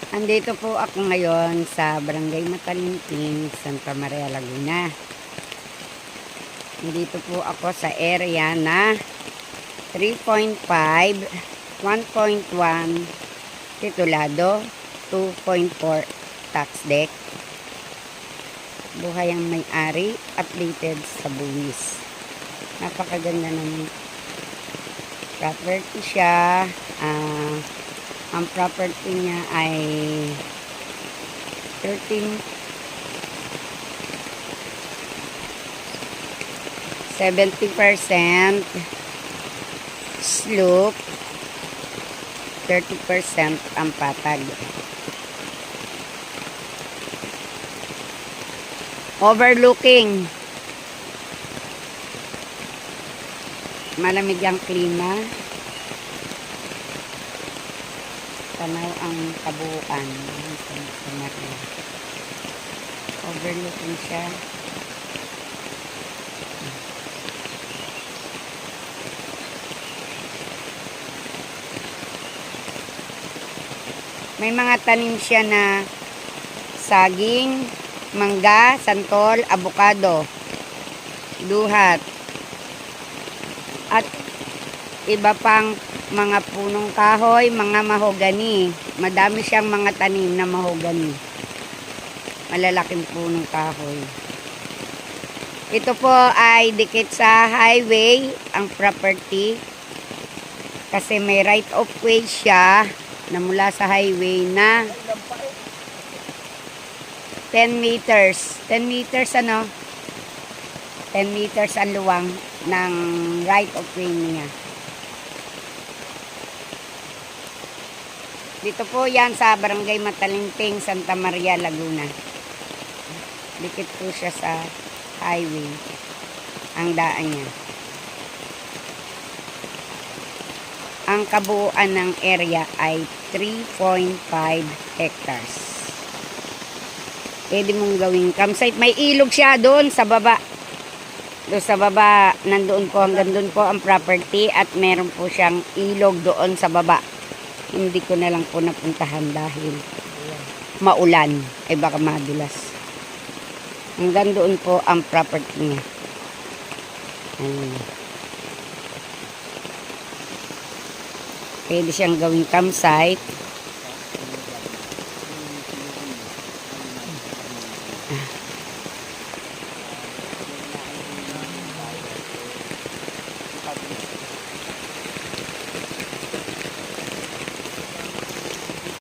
Andito po ako ngayon sa Barangay Matalinting, Santa Maria, Laguna. Andito po ako sa area na 3.5, 1.1 titulado, 2.4 tax deck. Buhay ang may-ari, updated sa buwis. Napakaganda ng property siya. Ang property niya ay 70% slope, 30% ang patag. Overlooking. Malamig ang klima. Tanaw ang kabuuan ng Santa Maria. Overlooking siya. May mga tanim siya na saging, mangga, santol, abukado, duhat, at iba pang mga punong kahoy, mga mahogani. Madami siyang mga tanim na mahogani. Malalaking punong kahoy. Ito po ay dikit sa highway, ang property. Kasi may right of way siya na mula sa highway na 10 meters. 10 meters ano? 10 meters ang luwang ng right of way niya. Dito po yan sa Barangay Matalinting, Santa Maria, Laguna. Dikit po siya sa highway. Ang daan niya. Ang kabuuan ng area ay 3.5 hectares. Pwede mong gawing campsite. May ilog siya doon sa baba. Doon sa baba, nandoon po, hanggang doon po ang property at meron po siyang ilog doon sa baba. Hindi ko na lang po napuntahan dahil maulan. Ay baka madulas. Hanggang doon po ang property niya. Ayun. Pwede siyang gawing campsite.